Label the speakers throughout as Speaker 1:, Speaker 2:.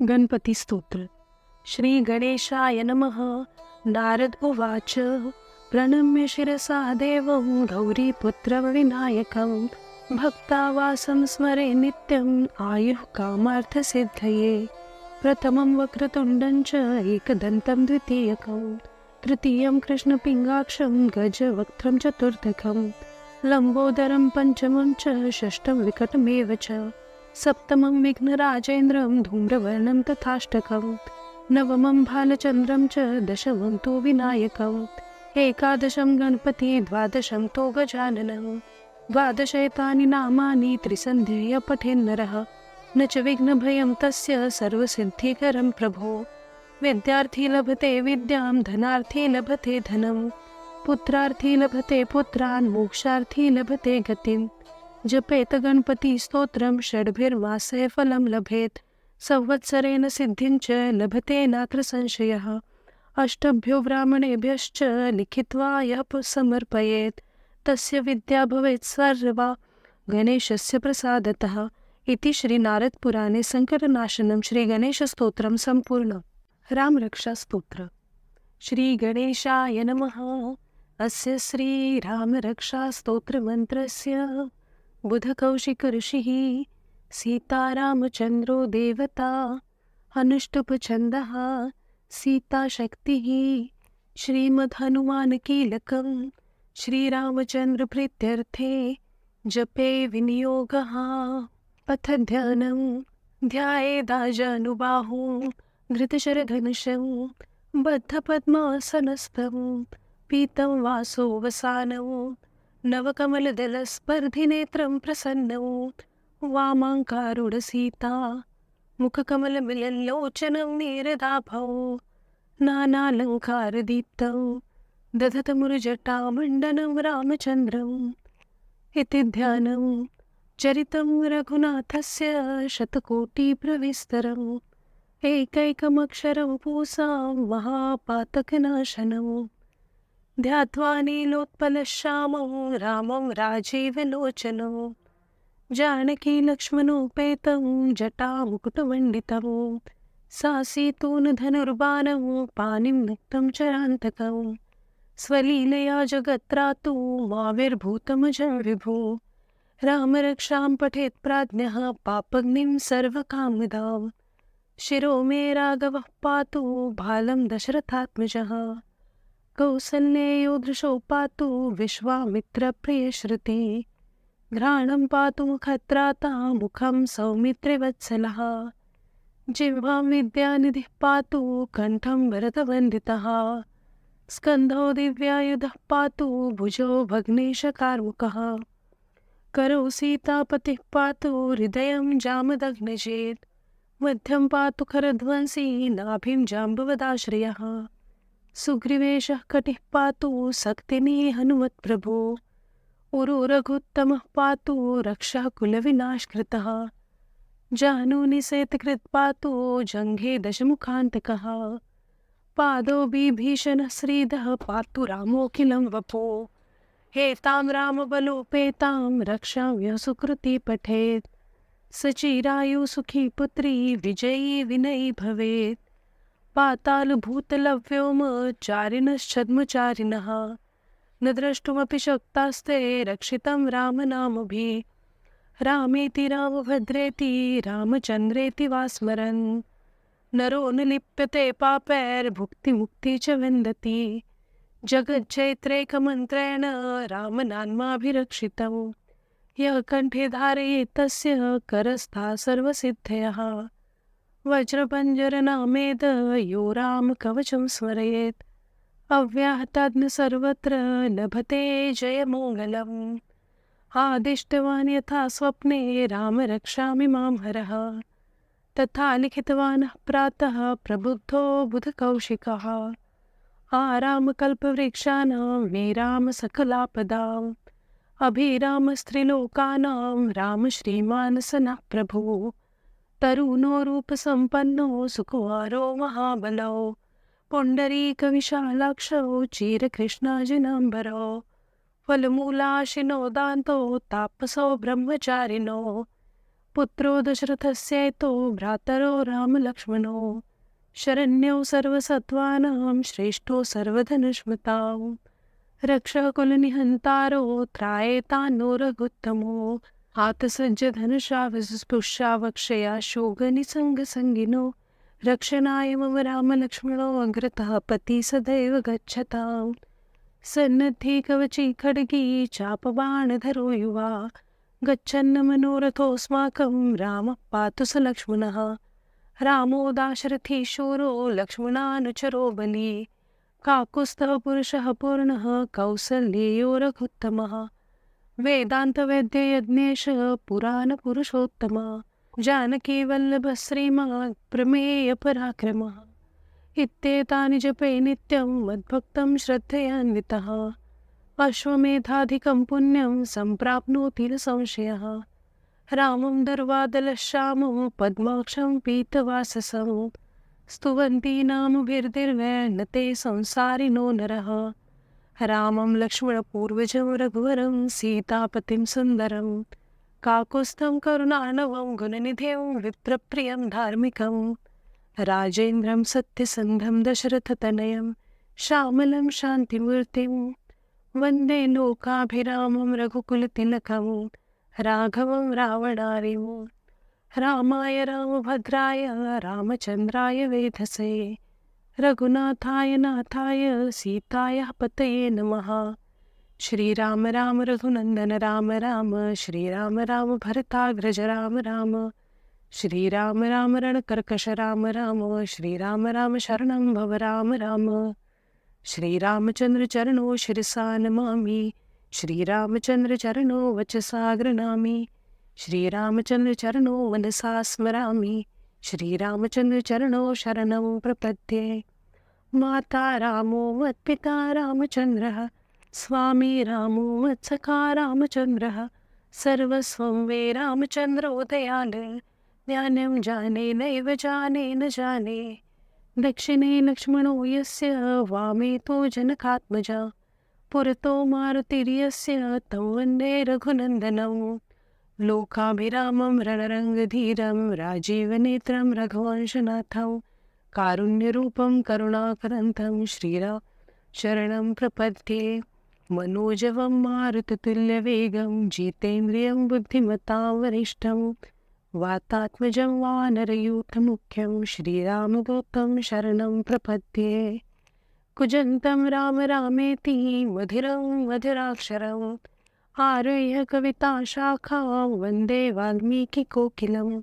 Speaker 1: गणपती स्तोत्र. श्री गणेशाय नमः. नारद उवाच प्रणम्य शिरसा देवं गौरीपुत्रं विनायकं भक्तावासं स्मरे नित्यं आयुः कामार्थसिद्धये. प्रथमं वक्रतुण्डं च एकदन्तं द्वितीयकं तृतीयं कृष्णपिङ्गाक्षं गजवक्त्रं चतुर्थकं लम्बोदरं पंचमं च षष्ठं विकटमेव च सप्तमं विघ्नराजेन्द्रं धूम्रवर्णं तथाष्टकं नवमं भालचन्द्रं च दशमं तु विनायकम् एकादशं गणपति द्वादशं तु गजाननं द्वादशैतानि नामानि त्रिसन्ध्येय पठेन्नरः न च विघ्नभयं तस्य सर्वसिद्धिकरं प्रभो. विद्यार्थी लभते विद्यां धनार्थी लभते धनं पुत्रार्थी लभते पुत्रान् मोक्षार्थी लभते गतिं. जपेत गणपती स्तोत्रं षड्भिर्मासे फलं लभेत संवत्सरेण सिद्धिं च लभते नात्र संशयः. अष्टभ्यो ब्राह्मणेभ्यश्च लिखित्वा यः समर्पयेत् तस्य विद्या भवेत् सर्वा गणेशस्य प्रसादतः. इति श्री नारद पुराणे संकटनाशनं श्री गणेश स्तोत्रं संपूर्ण. रामरक्षा स्तोत्र. श्री गणेशाय नमः. अस्य श्री रामरक्षा स्तोत्र मंत्रस्य बुधकौशिक ऋषिः सीतारामचन्द्रो देवता अनुष्टुप्छन्दः सीताशक्तिः श्रीमद्हनुमानकीलकं श्रीरामचन्द्रप्रीत्यर्थे जपे विनियोगः. अथ ध्यानं ध्यायेदाजानुबाहुं धृतशरधनुषं बद्धपद्मासनस्थं पीतं वासोऽवसानं नवकमलदलस्पर्धिनेत्रं प्रसन्नं वामाङ्कारूढसीता मुखकमलमिलल्लोचनं नीरदाभौ नानालङ्कारदीप्तं दधतमुरुजटामण्डनं रामचन्द्रम्. इति ध्यानं चरितं रघुनाथस्य शतकोटिप्रविस्तरम् एकैकमक्षरं पूसां महापातकनाशनम्. ध्यात्वा नीलोत्पलश्यामं रामं राजीवलोचनं जानकी लक्ष्मणोपेतं जटामुकुटमण्डितं सासीतून धनुर्बाणं पाणिं मुक्तं चरान्तकं स्वलीलया जगत्रातु माविर्भूतमजं विभो. रामरक्षां पठेत् प्राज्ञः पापग्निं सर्वकामदां शिरो मे राघवः पातु बालं दशरथात्मजः कौसल्येयो दृशो पातु विश्वामित्रप्रियश्रुते घ्राणं पातु मुखत्राता मुखं सौमित्रिवत्सलः जिह्वां विद्यानिधिः पातु कण्ठं भरतवन्दितः स्कन्धो दिव्यायुधः पातु भुजो भग्नेशकार्मुकः करौ सीतापतिः पातु हृदयं जामदग्नजेत् मध्यं पातु खरध्वंसी नाभिं जाम्बवदाश्रयः सुग्रीवेशः कटिः पातु सक्तिनी हनुमत्प्रभो उरु रघुत्तमः पातु रक्षः कुलविनाशकृतः जाहनूनि सेतकृत् पातु जङ्घे दशमुखान्तकः पादौ बिभीषणः श्रीधः पातु रामोऽखिलं वपो हेतां रामबलोपेतां रक्षां सुकृती पठेत् सचिरायु सुखी पुत्री विजयी विनयी भवेत्. पातालभूतलव्योम चारिणश्छद्मचारिणः न द्रष्टुमपि शक्तास्ते रक्षितं रामनामभिः. रामेति रामभद्रेति रामचन्द्रेति वा स्मरन् नरो न लिप्यते पापैर्भुक्तिमुक्ति च विन्दति. जगच्चैत्रैकमन्त्रेण रामनाम्नाभिरक्षितं यः कण्ठे धारयेत् तस्य करस्था सर्वसिद्धयः. वज्रपञ्जरनामेद यो रामकवचं स्मरेत् अव्याहताज्ञ सर्वत्र लभते जयमङ्गलम्. आदिष्टवान् यथा स्वप्ने राम रक्षामि मां हरः तथा लिखितवान् प्रातः प्रबुद्धो बुधकौशिकः. आरामकल्पवृक्षाणां मे राम सकलापदाम् अभिरामस्त्रिलोकानां राम श्रीमानसनः प्रभु. तरुणो रूपसम्पन्नो सुकुमारो महाबलो पुण्डरीकविशालाक्षो चिरकृष्णाजिनाम्बरो फलमूलाशिनो दान्तो तापसो ब्रह्मचारिणो पुत्रो दशरथस्यैतो भ्रातरो रामलक्ष्मणो शरण्यो सर्वसत्त्वानां श्रेष्ठो सर्वधनुष्मतां रक्षकुलनिहन्तारो त्रायेतान्नो रघुत्तमो हातसज्ज धनुषावस्पृश्यावक्षया शोगनिसङ्गसङ्गिनो रक्षणाय मम रामलक्ष्मणो अग्रतः पति सदैव गच्छताम् सन्नद्धि कवची खड्गी चापबाणधरो युवा गच्छन्न मनोरथोऽस्माकं रामः पातु स लक्ष्मणः रामो दाशरथी शूरो लक्ष्मणानुचरो बली काकुत्स्थः पुरुषः पूर्णः कौसल्येयो रघुत्तमः वेदान्तवेद्ययज्ञेशः पुराणपुरुषोत्तमः जानकी वल्लभः श्रीमान् प्रमेयपराक्रमः इत्येतानि जपे नित्यं मद्भक्तं श्रद्धयान्वितः अश्वमेधाधिकं पुण्यं सम्प्राप्नोति न संशयः रामं दर्वादलश्यामं पद्माक्षं पीतवाससं स्तुवन्ति नामभिर्दिर्वैर्न ते संसारिणो नरः रामं लक्ष्मणपूर्वजं रघुवरं सीतापतिं सुन्दरं काकुत्स्थं करुणार्णवं गुणनिधिं विप्रप्रियं धार्मिकं राजेन्द्रं सत्यसन्धं दशरथतनयं श्यामलं शान्तिमूर्तिं वन्दे लोकाभिरामं रघुकुलतिलकं राघवं रावणारिं रामाय रामभद्राय रामचन्द्राय वेधसे रघुनाथाय नाथाय सीतायाः पतये नमः। श्रीराम राम रघुनन्दन राम राम श्रीराम राम भरताग्रज राम राम श्रीराम राम रणकर्कश राम राम श्रीराम राम शरणं भव राम राम श्रीरामचंद्र चरणो शिरसा नमामि श्रीरामचंद्र चरणो वचसा गृह्णामि श्रीरामचंद्र चरणो मनसा स्मरामि श्रीरामचंद्र चरणो शरणं प्रपद्ये। माता रामो मत्पिता रामचंद्रः स्वामी रामो मत्सखा रामचंद्रः सर्वस्वं वे रामचंद्रो दयाल ज्ञानं जाने नैव जाने न जाने दक्षिणे लक्ष्मणो यस्य वामे तो जनकात्मजा पुरतो मारुतिर्यस्य तं वन्दे रघुनन्दनं लोकाभिरामं रणरङ्गधीरं राजीवनेत्रं रघुवंशनाथं कारुण्यरूपं करुणाकरन्तं श्रीराम शरणं प्रपद्ये। मनोजवं मारुततुल्यवेगं जितेन्द्रियं बुद्धिमतां वरिष्ठं वातात्मजं वानरयूथमुख्यं श्रीरामदूतं शरणं प्रपद्ये। कुजन्तं राम रामेति मधुरं मधुराक्षरम् आरुह्य कविताशाखां वन्दे वाल्मीकिकोकिलम्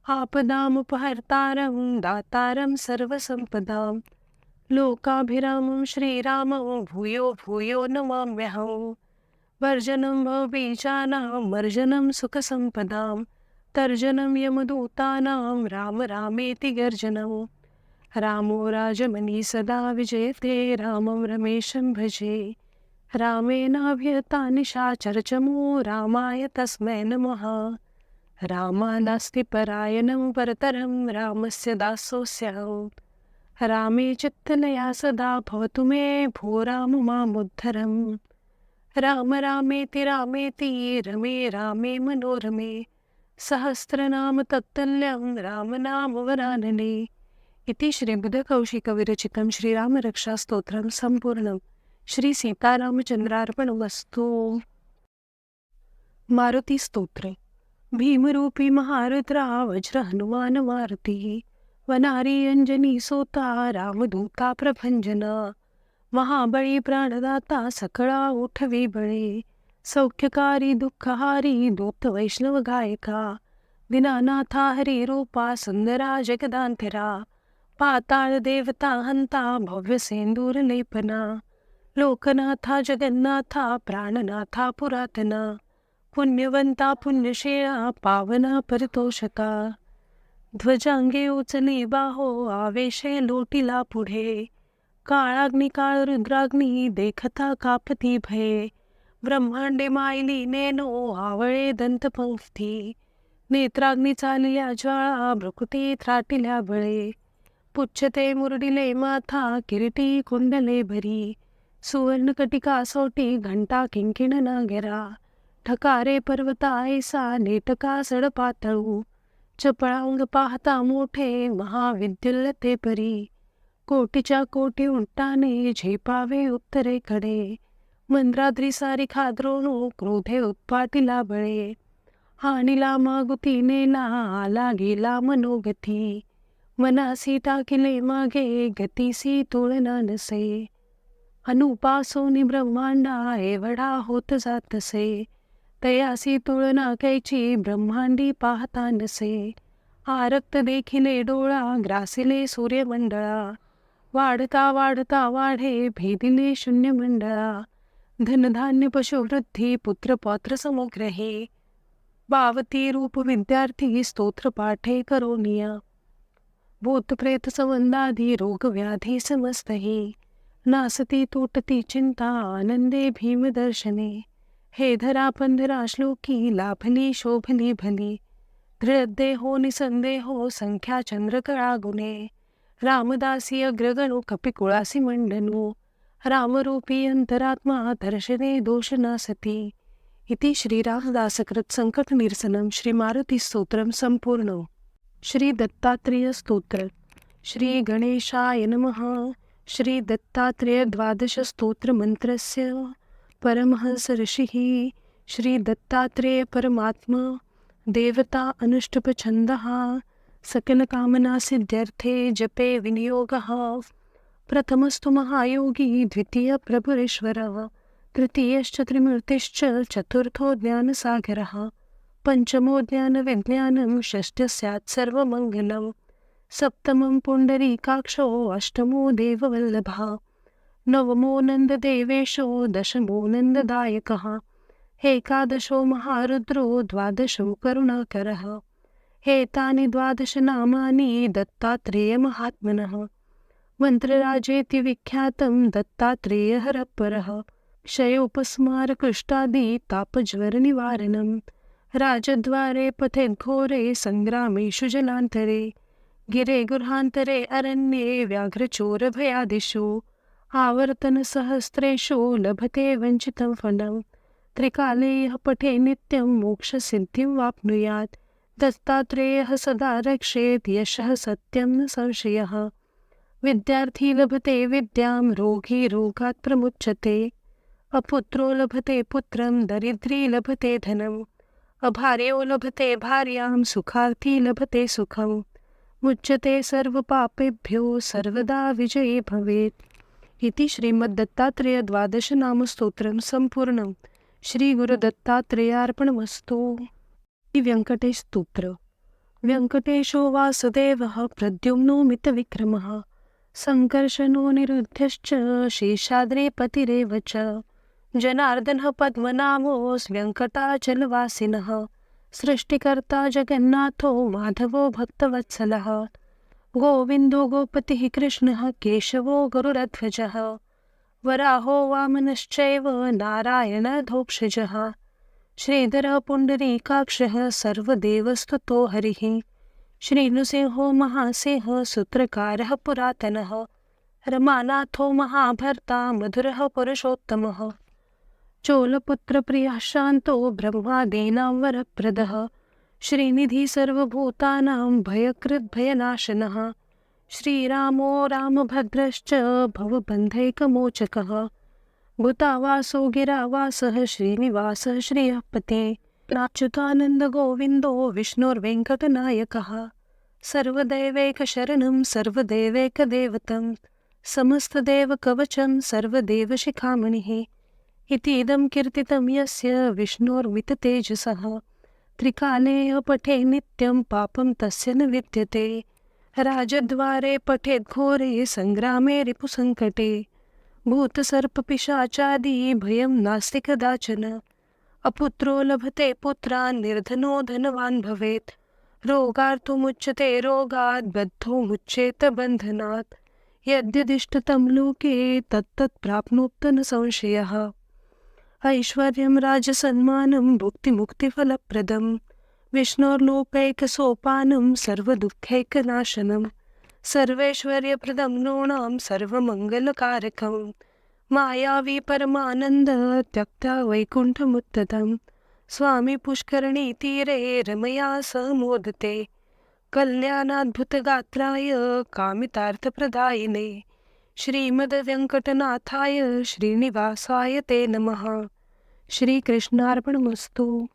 Speaker 1: आपदामुपहर्तारं दातारं सर्वसम्पदां लोकाभिरामं श्रीरामं भूयो भूयो नमाम्यहम्। वर्जनं भवबीजानां मर्जनं सुखसम्पदां तर्जनं यमदूतानां राम रामेति गर्जनं रामो राजमनी सदा विजयते रामं रमेशं भजे रामेणाभिहता निशाचरचमो रामाय तस्मै नमः। रामानास्ति परायणं परतरं रामस्य दासोऽस्याम् रामे चित्तलया सदा भवतु मे भो राम मामुद्धरम्। राम रामेति रामेति रमे रामे मनोरमे सहस्रनाम तत्तुल्यं रामनाम वरानने। इति श्रीबुधकौशिकविरचितं श्रीरामरक्षास्तोत्रं सम्पूर्णं। श्री सीतारामचन्द्रार्पणमस्तु। मारुती स्तोत्र। भीमरूपी महारुद्रा वज्र हनुमान मारुती वनारी अंजनी सोता रामदूता प्रभंजना महाबळी प्राणदाता सकळा उठवी बळे सौख्यकारी दुःखहारी दूत वैष्णव गायका दीनानाथा हरी रूपा सुंदरा जगदांतरा पाताळ देवता हंता भव्य सेंदूर लेपना लोकनाथा जगन्नाथा प्राणनाथा पुरातना पुण्यवंता पुण्यशेळा पावना परतोषका ध्वजांगे उचली बाहो आवेशे लोटिला पुढे काळाग्नी काळ रुद्राग्नी देखता कापती भये ब्रह्मांडे मायली नेनो आवळे दंतपंक्ती नेत्राग्नी चालल्या ज्वाळा भ्रुकुटी त्राटिल्या बळे पुच्छते मुरडिले माथा किरीटी कुंडले भरी सुवर्णकटिका सोटी घंटा किंकिण नागरा ठकारे पर्वता ऐसा नेटका सडपातळू, चपळांग पाहता मोठे महाविद्युल्य ते परी. कोटीच्या कोटी उंटाने झेपावे उत्तरेकडे, मंद्राद्री सारी खाद्रोणू क्रोधे उत्पाटिला बळे. हानिला मागुती नेला आला गेला मनोगती, मनासी टाकिले मागे गतीसी तुळना नसे. अनुपासोनी ब्रह्मांडा एवढा होत जातसे, तयासी तुळना कैची ब्रह्मांडी पाहता नसे. आरक्त देखिले डोळा ग्रासिले सूर्यमंडळा, वाढता वाढता वाढे भेदिले शून्य मंडळा. धनधान्य पशुवृद्धी पुत्र पौत्र समग्रहे, पावती रूप विद्यार्थी स्तोत्र पाठे करोनिया. भूत प्रेत संबंधाधी रोग व्याधी समस्तही, नासती तुटती चिंता आनंदे भीम दर्शने. हे धरा पंधरा श्लोकी लाभली शोभली भली, दृढदेहो निसंदेहो संख्या चंद्रकळा गुणे. रामदासी अग्रगणू कपिकुळासी मंडनू, रामरूपी अंतरात्मा दर्शने दोष नासती. इति श्रीरामदासकृत संकट निरसनम श्री मारुती स्तोत्रम संपूर्ण. श्री दत्तात्रेय स्तोत्र. श्री गणेशाय नमः. श्री दत्तात्रेय द्वादश स्तोत्र मंत्रस्य परमहंस ऋषिः श्री दत्तात्रेय परमात्मा देवता अनुष्टुप छंदः सकल कामना सिद्ध्यर्थे जपे विनियोगः. प्रथमस्तु महायोगी, द्वितीय प्रभुरेश्वरः, तृतीयश्च त्रिमूर्तिश्च, चतुर्थो ज्ञानसागरः, पंचमो ज्ञानविज्ञानं, षष्ठः स्यात् सर्वमङ्गलं, सप्तमं पुण्डरीकाक्षो, अष्टमो देववल्लभः, नवमो नन्ददेवेशो, दशमो नन्ददायकः, एकादशो महारुद्रो, द्वादशो करुणाकरः. एतानि द्वादश नामानि दत्तात्रेयमहात्मनः. मंत्रराजेति विख्यातं दत्तात्रेयः क्षयोपस्मार कुष्ठादि तापज्वरनिवारणं. राजद्वारे पथेद्घोरे संग्रामेषु जलान्तरे, गिरे गुर्हान्तरे अरण्ये व्याघ्रचोरभयादिषु, आवर्तनसहस्रेषु लभते वञ्चितं फलं. त्रिकाले यः पठे नित्यं मोक्षसिद्धिं वाप्नुयात्. दत्तात्रेयः सदा रक्षेत् यशः सत्यं न संशयः. विद्यार्थी लभते विद्यां, रोगी रोगात् प्रमुच्यते, अपुत्रो लभते पुत्रं, दरिद्री लभते धनम्, अभार्यो लभते भार्यां, सुखार्थी लभते सुखं, मुच्यते सर्वपापेभ्यो सर्वदा विजयी भवेत्. इति श्रीमद्दत्तात्रेय द्वादश नाम स्तोत्रं संपूर्णं. श्री गुरुदत्तात्रेयार्पणमस्तु. व्यंकटेश स्तोत्र. व्यंकटेशो वासुदेवः प्रद्युम्नो मितविक्रमः, संकर्षणो निरुद्धश्च शेषाद्रिपतिरेव च. जनार्दनः पद्मनाभोऽस्व्यङ्कटाचलवासिनः, सृष्टिकर्ता जगन्नाथो माधवो भक्तवत्सलः. गोविन्दो गोपतिः कृष्णः केशवो गरुडध्वजः, वराहो वामनश्चैव नारायणधोक्षजः. श्रीधरः पुण्डरीकाक्षः सर्वदेवस्तुतो हरिः, श्रीनृसिंहो महासिंहः सूत्रकारः पुरातनः. रमानाथो महाभर्ता मधुरः पुरुषोत्तमः, चोलपुत्रप्रियः शान्तो ब्रह्मादीनां वरप्रदः. श्रीनिधिः सर्वभूतानां भयकृद्भयनाशनः, श्रीरामो रामभद्रश्च भवबन्धैकमोचकः. भूतावासो गिरावासः श्रीनिवासः श्रियःपते, नाच्युतानन्द गोविन्दो विष्णुर्वेङ्कटनायकः. सर्वदैवैकशरणं सर्वदेवैकदेवतं, समस्तदेवकवचं सर्वदेवशिखामणिः. इतीदं कीर्तितं यस्य विष्णोर्मिततेजसः, त्रिकाले पठे नित्यं पापं तस्य न विद्यते. राजद्वारे पठेद्घोरे संग्रामे रिपुसङ्कटे, भूतसर्पपिशाचादि भयं नास्ति कदाचन. अपुत्रो लभते पुत्रान्, निर्धनो धनवान् भवेत्. रोगार्तो मुच्यते रोगात्, बद्धो मुच्येत बन्धनात्. यद्यदिष्टतं लोके तत्तत् प्राप्नोत् न संशयः. ऐश्वर्यं राजसन्मानं भुक्तिमुक्तिफलप्रदं, विष्णोर्लोकैकसोपानं सर्वदुःखैकनाशनं. सर्वैश्वर्यप्रदं नॄणां सर्वमङ्गलकारकं, मायावी परमानन्द त्यक्ता वैकुण्ठमुत्ततं. स्वामी पुष्करणी तीरे रमया सह मोदते. कल्याणाद्भुत गात्राय कामितार्थप्रदायिने श्रीमद व्यंकटनाथाय श्रीनिवासाय ते नमः. श्रीकृष्णार्पणमस्तु.